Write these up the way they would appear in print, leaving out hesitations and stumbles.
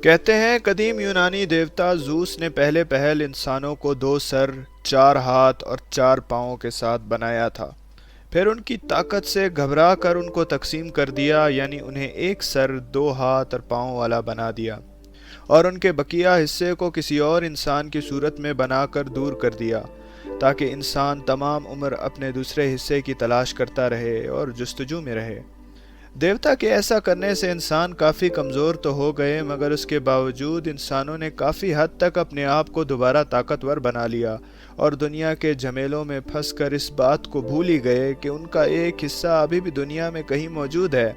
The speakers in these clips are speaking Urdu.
کہتے ہیں قدیم یونانی دیوتا زوس نے پہلے پہل انسانوں کو 2 سر، 4 ہاتھ اور 4 پاؤں کے ساتھ بنایا تھا۔ پھر ان کی طاقت سے گھبرا کر ان کو تقسیم کر دیا، یعنی انہیں 1 سر، 2 ہاتھ اور پاؤں والا بنا دیا، اور ان کے بقیہ حصے کو کسی اور انسان کی صورت میں بنا کر دور کر دیا، تاکہ انسان تمام عمر اپنے دوسرے حصے کی تلاش کرتا رہے اور جستجو میں رہے۔ دیوتا کے ایسا کرنے سے انسان کافی کمزور تو ہو گئے، مگر اس کے باوجود انسانوں نے کافی حد تک اپنے آپ کو دوبارہ طاقتور بنا لیا اور دنیا کے جھمیلوں میں پھنس کر اس بات کو بھول ہی گئے کہ ان کا ایک حصہ ابھی بھی دنیا میں کہیں موجود ہے۔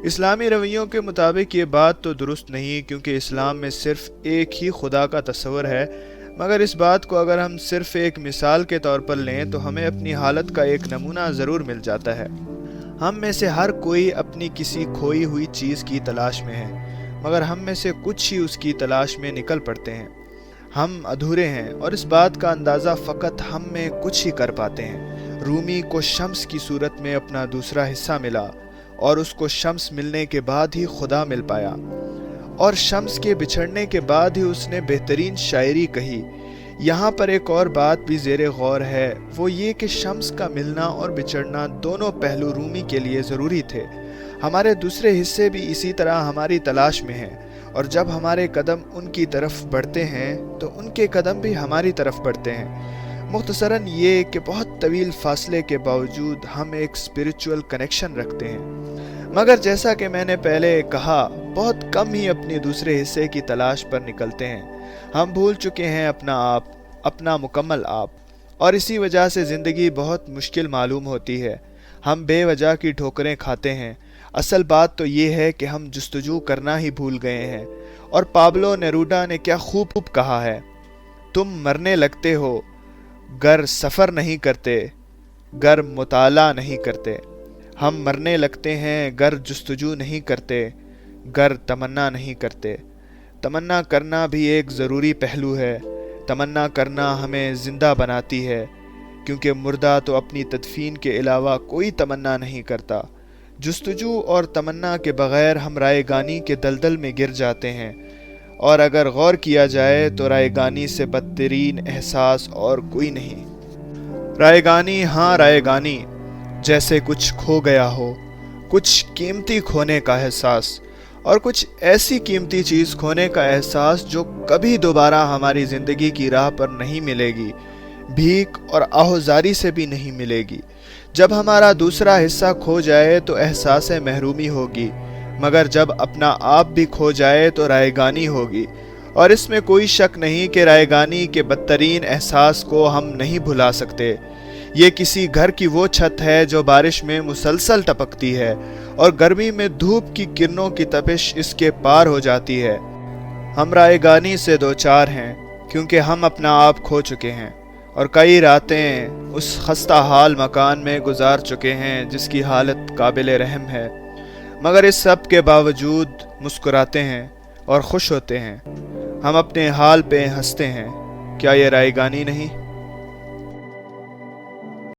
اسلامی رویوں کے مطابق یہ بات تو درست نہیں، کیونکہ اسلام میں صرف ایک ہی خدا کا تصور ہے، مگر اس بات کو اگر ہم صرف ایک مثال کے طور پر لیں تو ہمیں اپنی حالت کا ایک نمونہ ضرور مل جاتا ہے۔ ہم میں سے ہر کوئی اپنی کسی کھوئی ہوئی چیز کی تلاش میں ہے، مگر ہم میں سے کچھ ہی اس کی تلاش میں نکل پڑتے ہیں۔ ہم ادھورے ہیں، اور اس بات کا اندازہ فقط ہم میں کچھ ہی کر پاتے ہیں۔ رومی کو شمس کی صورت میں اپنا دوسرا حصہ ملا، اور اس کو شمس ملنے کے بعد ہی خدا مل پایا، اور شمس کے بچھڑنے کے بعد ہی اس نے بہترین شاعری کہی۔ یہاں پر ایک اور بات بھی زیر غور ہے، وہ یہ کہ شمس کا ملنا اور بچھڑنا دونوں پہلو رومی کے لیے ضروری تھے۔ ہمارے دوسرے حصے بھی اسی طرح ہماری تلاش میں ہیں، اور جب ہمارے قدم ان کی طرف بڑھتے ہیں تو ان کے قدم بھی ہماری طرف بڑھتے ہیں۔ مختصراً یہ کہ بہت طویل فاصلے کے باوجود ہم ایک اسپرچول کنیکشن رکھتے ہیں، مگر جیسا کہ میں نے پہلے کہا، بہت کم ہی اپنے دوسرے حصے کی تلاش پر نکلتے ہیں۔ ہم بھول چکے ہیں اپنا آپ، اپنا مکمل آپ، اور اسی وجہ سے زندگی بہت مشکل معلوم ہوتی ہے۔ ہم بے وجہ کی ٹھوکریں کھاتے ہیں۔ اصل بات تو یہ ہے کہ ہم جستجو کرنا ہی بھول گئے ہیں، اور پابلو نیرودا نے کیا خوب کہا ہے: تم مرنے لگتے ہو گر سفر نہیں کرتے، گر مطالعہ نہیں کرتے۔ ہم مرنے لگتے ہیں گر جستجو نہیں کرتے، گر تمنا نہیں کرتے۔ تمنا کرنا بھی ایک ضروری پہلو ہے۔ تمنا کرنا ہمیں زندہ بناتی ہے، کیونکہ مردہ تو اپنی تدفین کے علاوہ کوئی تمنا نہیں کرتا۔ جستجو اور تمنا کے بغیر ہم رائے گانی کے دلدل میں گر جاتے ہیں، اور اگر غور کیا جائے تو رائے گانی سے بدترین احساس اور کوئی نہیں۔ رائے گانی، ہاں رائے گانی، جیسے کچھ کھو گیا ہو، کچھ قیمتی کھونے کا احساس، اور کچھ ایسی قیمتی چیز کھونے کا احساس جو کبھی دوبارہ ہماری زندگی کی راہ پر نہیں ملے گی، بھیک اور آہوزاری سے بھی نہیں ملے گی۔ جب ہمارا دوسرا حصہ کھو جائے تو احساس محرومی ہوگی، مگر جب اپنا آپ بھی کھو جائے تو رائے گانی ہوگی، اور اس میں کوئی شک نہیں کہ رائے گانی کے بدترین احساس کو ہم نہیں بھلا سکتے۔ یہ کسی گھر کی وہ چھت ہے جو بارش میں مسلسل ٹپکتی ہے، اور گرمی میں دھوپ کی کرنوں کی تپش اس کے پار ہو جاتی ہے۔ ہم رائے گانی سے دوچار ہیں، کیونکہ ہم اپنا آپ کھو چکے ہیں، اور کئی راتیں اس خستہ حال مکان میں گزار چکے ہیں جس کی حالت قابل رحم ہے، مگر اس سب کے باوجود مسکراتے ہیں اور خوش ہوتے ہیں۔ ہم اپنے حال پہ ہنستے ہیں۔ کیا یہ رائے گانی نہیں؟